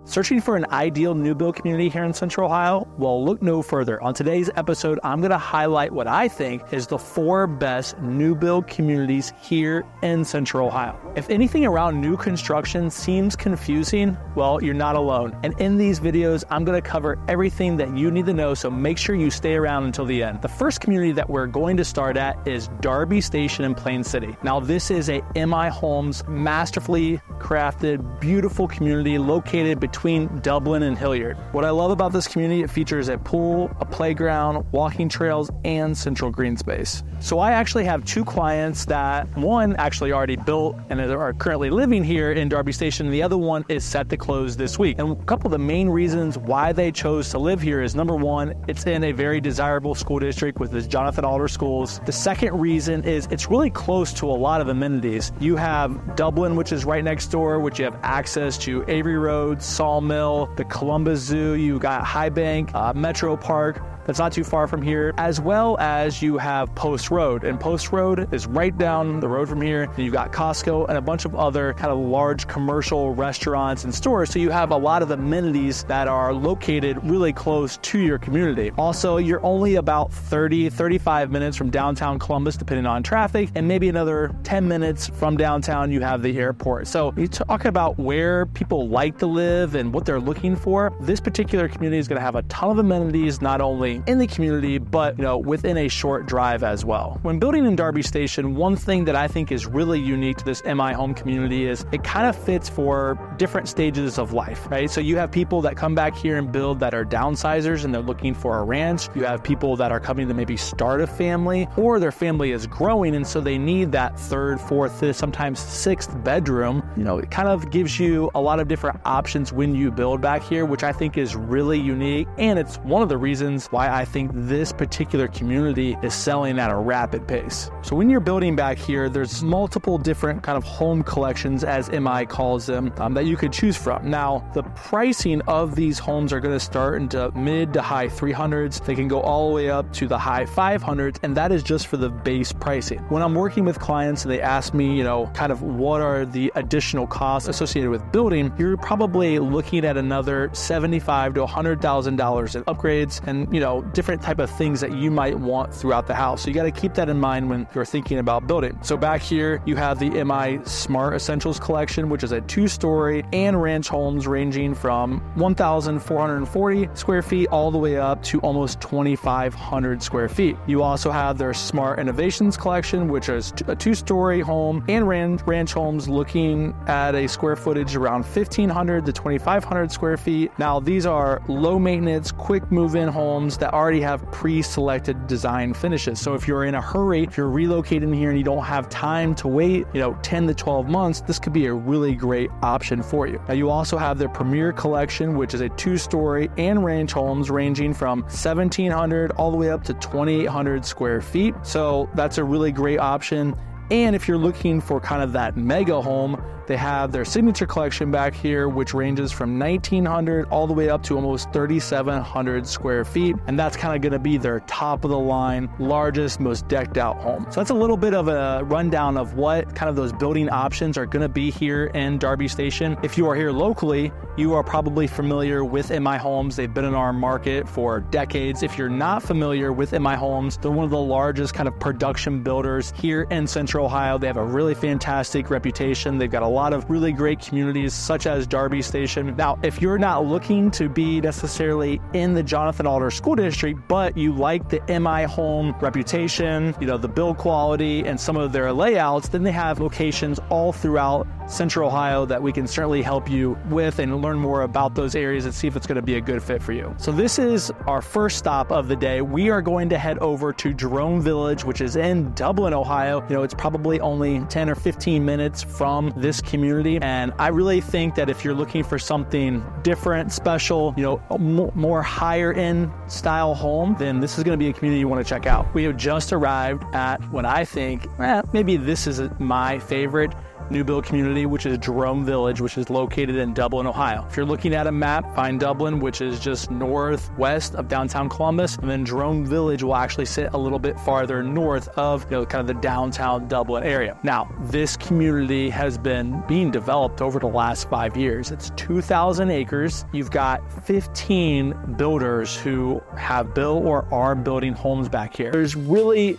Searching for an ideal new build community here in Central Ohio? Well, look no further. On today's episode, I'm going to highlight what I think is the 4 best new build communities here in Central Ohio. If anything around new construction seems confusing, well, you're not alone. And in these videos, I'm going to cover everything that you need to know, so make sure you stay around until the end. The first community that we're going to start at is Darby Station in Plain City. Now, this is a MI Homes masterfully crafted, beautiful community located between Dublin and Hilliard. What I love about this community, it features a pool, a playground, walking trails, and central green space. So I actually have 2 clients that one actually already built and are currently living here in Darby Station, and the other one is set to close this week. And a couple of the main reasons why they chose to live here is, number one, it's in a very desirable school district with the Jonathan Alder schools. The second reason is it's really close to a lot of amenities. You have Dublin, which is right next door, which you have access to Avery Road, Sawmill, the Columbus Zoo, you got High Bank, Metro Park. That's not too far from here, as well as you have Post Road. And Post Road is right down the road from here. And you've got Costco and a bunch of other kind of large commercial restaurants and stores. So you have a lot of amenities that are located really close to your community. Also, you're only about 35 minutes from downtown Columbus, depending on traffic, and maybe another 10 minutes from downtown, you have the airport. So you talk about where people like to live and what they're looking for. This particular community is going to have a ton of amenities, not only in the community, but within a short drive as well. When building in Darby Station, one thing that I think is really unique to this MI home community is it kind of fits for different stages of life, right? So you have people that come back here and build that are downsizers and they're looking for a ranch. You have people that are coming to maybe start a family, or their family is growing and so they need that 3rd, 4th, 5th, sometimes 6th bedroom. It kind of gives you a lot of different options when you build back here, which I think is really unique. And it's one of the reasons why I think this particular community is selling at a rapid pace. So when you're building back here, there's multiple different kind of home collections, as MI calls them, that you could choose from. Now, the pricing of these homes are going to start into mid to high 300s. They can go all the way up to the high 500s, and that is just for the base pricing. When I'm working with clients and they ask me, kind of what are the additional costs associated with building, you're probably looking at another $75,000 to $100,000 in upgrades and, different type of things that you might want throughout the house. So you got to keep that in mind when you're thinking about building. So back here, you have the MI Smart Essentials Collection, which is a 2-story and ranch homes ranging from 1,440 square feet all the way up to almost 2,500 square feet. You also have their Smart Innovations Collection, which is a 2-story home and ranch homes looking at a square footage around 1,500 to 2,500 square feet. Now, these are low maintenance, quick move-in homes that already have pre-selected design finishes. So if you're in a hurry, if you're relocating here and you don't have time to wait, 10 to 12 months, this could be a really great option for you. Now, you also have their Premier Collection, which is a 2-story and ranch homes ranging from 1,700 all the way up to 2,800 square feet. So that's a really great option. And if you're looking for kind of that mega home, they have their Signature Collection back here, which ranges from 1,900 all the way up to almost 3,700 square feet. And that's kind of going to be their top of the line, largest, most decked out home. So that's a little bit of a rundown of what kind of those building options are going to be here in Darby Station. If you are here locally, you are probably familiar with MI Homes. They've been in our market for decades. If you're not familiar with MI Homes, they're one of the largest kind of production builders here in Central Ohio. They have a really fantastic reputation. They've got a lot of really great communities such as Darby Station. Now, if you're not looking to be necessarily in the Jonathan Alder School District, but you like the MI Home reputation, the build quality and some of their layouts, then they have locations all throughout Central Ohio that we can certainly help you with and learn more about those areas and see if it's going to be a good fit for you. So this is our first stop of the day. We are going to head over to Drome Village, which is in Dublin, Ohio. It's probably only 10 or 15 minutes from this community. And I really think that if you're looking for something different, special, a more higher end style home, then this is going to be a community you want to check out. We have just arrived at what I think, maybe this is my favorite new build community, which is Drome Village, which is located in Dublin, Ohio. If you're looking at a map, find Dublin, which is just northwest of downtown Columbus, and then Drome Village will actually sit a little bit farther north of, kind of the downtown Dublin area. Now, this community has been being developed over the last 5 years. It's 2,000 acres. You've got 15 builders who have built or are building homes back here. There's really,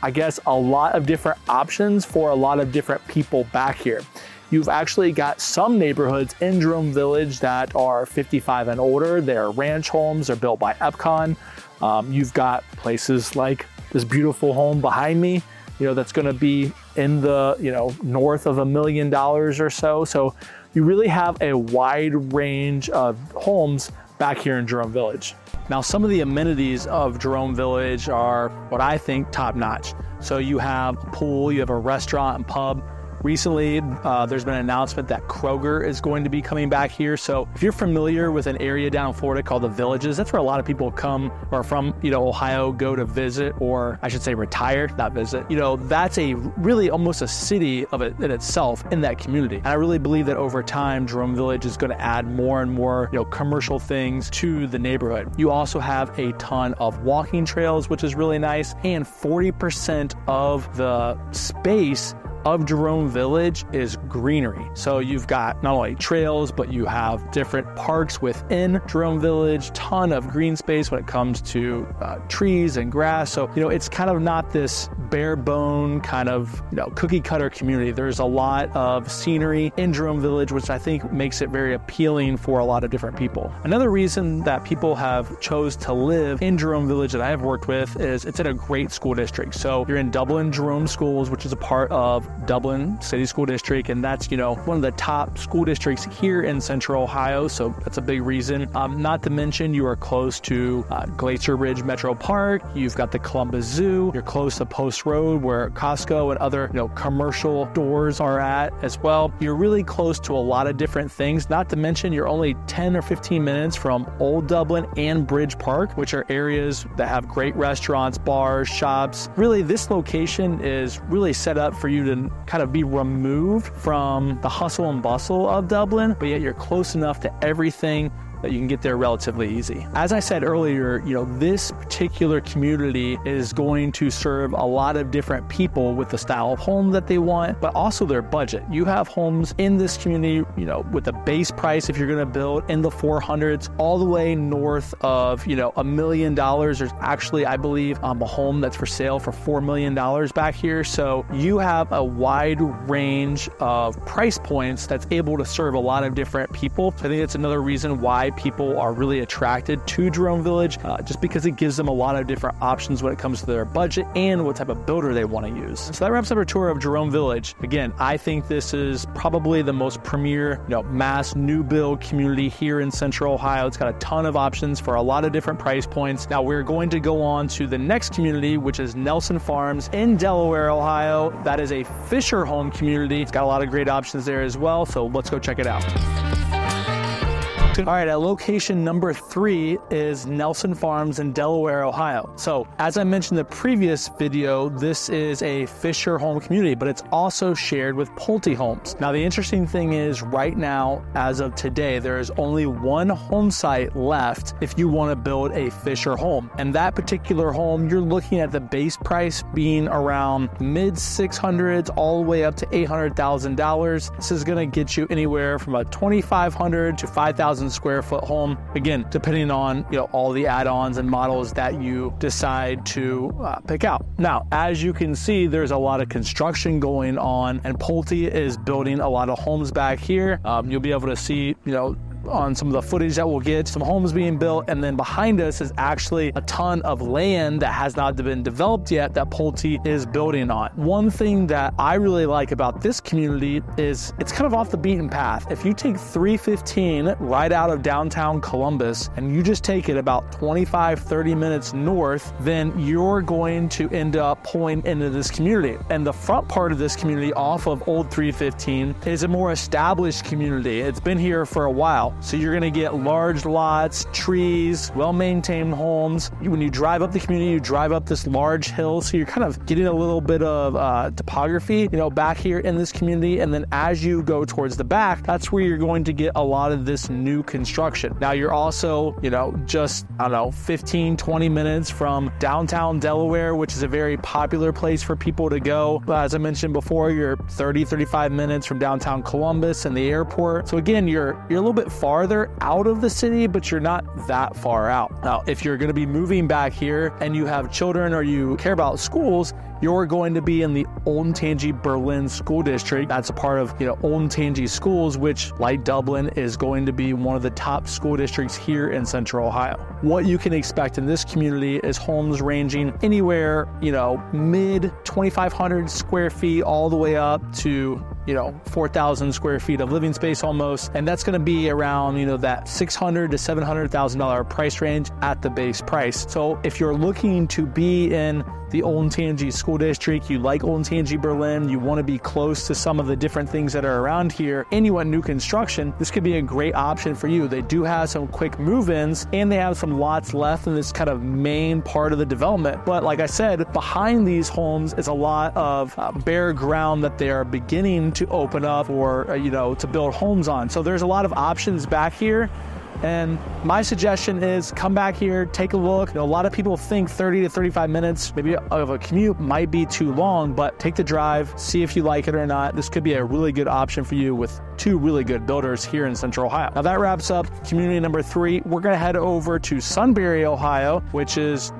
I guess, a lot of different options for a lot of different people back here. You've actually got some neighborhoods in Drome Village that are 55 and older. They're ranch homes. They're built by Epcon. You've got places like this beautiful home behind me, that's going to be in the, north of $1 million or so. So you really have a wide range of homes back here in Drome Village. Now, some of the amenities of Drome Village are what I think top-notch. So you have a pool, you have a restaurant and pub. Recently, there's been an announcement that Kroger is going to be coming back here. So if you're familiar with an area down in Florida called the Villages, that's where a lot of people come or from, Ohio, go to visit, or I should say retire, not visit. That's a really almost a city of it in itself in that community. And I really believe that over time, Drome Village is going to add more and more, commercial things to the neighborhood. You also have a ton of walking trails, which is really nice. And 40% of the space of Drome Village is greenery. So you've got not only trails, but you have different parks within Drome Village, ton of green space when it comes to trees and grass. So, it's kind of not this bare bone kind of, cookie cutter community. There's a lot of scenery in Drome Village, which I think makes it very appealing for a lot of different people. Another reason that people have chose to live in Drome Village that I have worked with is it's in a great school district. So you're in Dublin Jerome Schools, which is a part of Dublin City School District, and that's one of the top school districts here in Central Ohio, so that's a big reason. Not to mention you are close to Glacier Ridge Metro Park. You've got the Columbus Zoo. You're close to Post Road, where Costco and other commercial stores are at as well. You're really close to a lot of different things. Not to mention you're only 10 or 15 minutes from Old Dublin and Bridge Park, which are areas that have great restaurants, bars, shops. Really, this location is really set up for you to kind of be removed from the hustle and bustle of Dublin, but yet you're close enough to everything that you can get there relatively easy. As I said earlier, this particular community is going to serve a lot of different people with the style of home that they want, but also their budget. You have homes in this community, with a base price if you're going to build in the 400s, all the way north of, $1 million. There's actually, I believe, a home that's for sale for $4 million back here. So you have a wide range of price points that's able to serve a lot of different people. So I think that's another reason why people are really attracted to Drome Village, just because it gives them a lot of different options when it comes to their budget and what type of builder they want to use. So that wraps up our tour of Drome Village. Again, I think this is probably the most premier, mass new build community here in Central Ohio. It's got a ton of options for a lot of different price points. Now we're going to go on to the next community, which is Nelson Farms in Delaware, Ohio. That is a Fisher home community. It's got a lot of great options there as well. So let's go check it out. All right, at location number 3 is Nelson Farms in Delaware, Ohio. So as I mentioned in the previous video, this is a Fisher home community, but it's also shared with Pulte homes. Now, the interesting thing is right now, as of today, there is only one home site left if you want to build a Fisher home. And that particular home, you're looking at the base price being around mid 600s all the way up to $800,000. This is going to get you anywhere from a 2,500 to 5,000 square foot home, again, depending on all the add-ons and models that you decide to pick out. Now, as you can see, there's a lot of construction going on, and Pulte is building a lot of homes back here. You'll be able to see, on some of the footage that we'll get, some homes being built, and then behind us is actually a ton of land that has not been developed yet that Pulte is building on. One thing that I really like about this community is it's kind of off the beaten path. If you take 315 right out of downtown Columbus and you just take it about 25-30 minutes north, then you're going to end up pulling into this community. And the front part of this community off of Old 315 is a more established community. It's been here for a while. So you're going to get large lots, trees, well-maintained homes. When you drive up the community, you drive up this large hill, so you're kind of getting a little bit of topography, back here in this community. And then as you go towards the back, that's where you're going to get a lot of this new construction. Now you're also, just, 15, 20 minutes from downtown Delaware, which is a very popular place for people to go. As I mentioned before, you're 30, 35 minutes from downtown Columbus and the airport. So again, you're a little bit farther out of the city, but you're not that far out. Now, if you're going to be moving back here and you have children or you care about schools, you're going to be in the Oldentangy-Berlin School District. That's a part of, Oldentangy Schools, which, like Dublin, is going to be one of the top school districts here in Central Ohio. What you can expect in this community is homes ranging anywhere, mid 2,500 square feet all the way up to 4,000 square feet of living space almost. And that's going to be around, that $600,000 to $700,000 price range at the base price. So if you're looking to be in the Oldentangy School District, you like Oldentangy-Berlin, you want to be close to some of the different things that are around here, and you want new construction, this could be a great option for you. They do have some quick move-ins, and they have some lots left in this kind of main part of the development. But like I said, behind these homes is a lot of bare ground that they are beginning to open up or, to build homes on. So there's a lot of options back here. And my suggestion is come back here, take a look. A lot of people think 30 to 35 minutes maybe of a commute might be too long, but take the drive, see if you like it or not. This could be a really good option for you with two really good builders here in Central Ohio. Now that wraps up community number 3. We're going to head over to Sunbury, Ohio, which is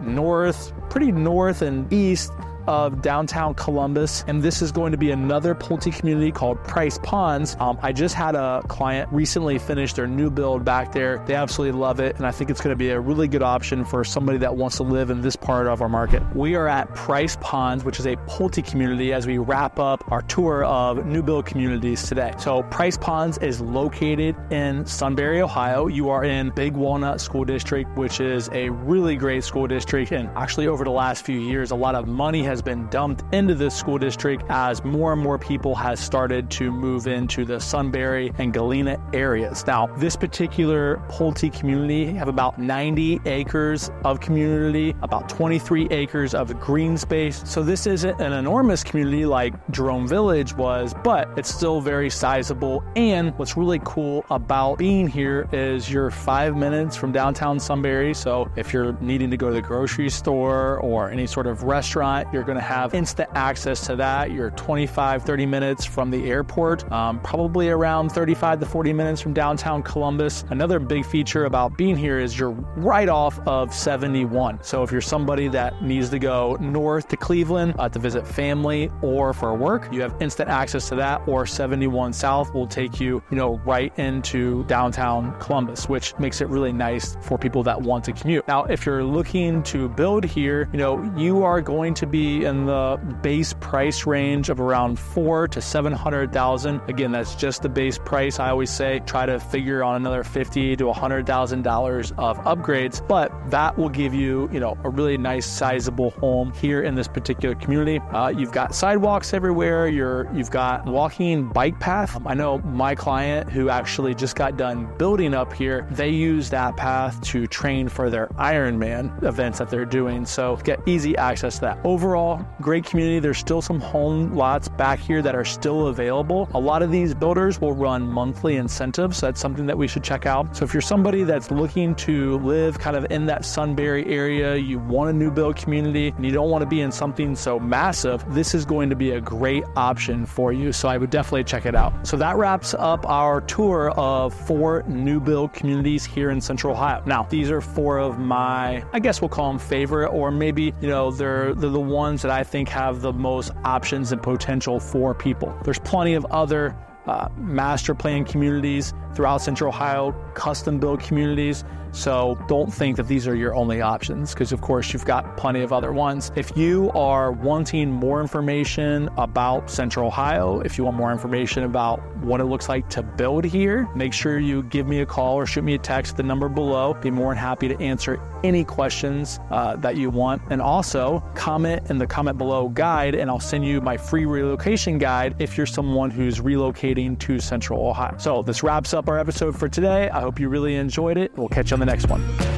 pretty north and east of downtown Columbus, and this is going to be another Pulte community called Price Ponds. I just had a client recently finish their new build back there. They absolutely love it, and I think it's going to be a really good option for somebody that wants to live in this part of our market. We are at Price Ponds, which is a Pulte community, as we wrap up our tour of new build communities today. So Price Ponds is located in Sunbury, Ohio. You are in Big Walnut School District, which is a really great school district, and actually over the last few years, a lot of money has been dumped into this school district as more and more people has started to move into the Sunbury and Galena areas. Now, this particular Pulte community have about 90 acres of community, about 23 acres of green space. So this isn't an enormous community like Drome Village was, but it's still very sizable. And what's really cool about being here is you're 5 minutes from downtown Sunbury. So if you're needing to go to the grocery store or any sort of restaurant, you're going to have instant access to that. You're 25-30 minutes from the airport, probably around 35 to 40 minutes from downtown Columbus. Another big feature about being here is you're right off of 71. So if you're somebody that needs to go north to Cleveland to visit family or for work, you have instant access to that, or 71 South will take you, right into downtown Columbus, which makes it really nice for people that want to commute. Now, if you're looking to build here, you are going to be in the base price range of around $400,000 to $700,000. Again, that's just the base price. I always say try to figure on another $50,000 to $100,000 of upgrades, but that will give you, a really nice sizable home here in this particular community. You've got sidewalks everywhere. You've got walking bike path. I know my client who actually just got done building up here, they use that path to train for their Ironman events that they're doing. So get easy access to that. Overall, great community. There's still some home lots back here that are still available. A lot of these builders will run monthly incentives. So that's something that we should check out. So if you're somebody that's looking to live kind of in that Sunbury area, you want a new build community, and you don't want to be in something so massive, this is going to be a great option for you. So I would definitely check it out. So that wraps up our tour of 4 new build communities here in Central Ohio. Now, these are 4 of my, I guess we'll call them favorite, or maybe, they're the ones that I think have the most options and potential for people. There's plenty of other master plan communities throughout Central Ohio, custom build communities. So don't think that these are your only options, because of course you've got plenty of other ones. If you are wanting more information about Central Ohio, if you want more information about what it looks like to build here, make sure you give me a call or shoot me a text at the number below. Be more than happy to answer any questions that you want. And also comment in the comment below guide, and I'll send you my free relocation guide if you're someone who's relocating getting to Central Ohio. So this wraps up our episode for today. I hope you really enjoyed it. We'll catch you on the next one.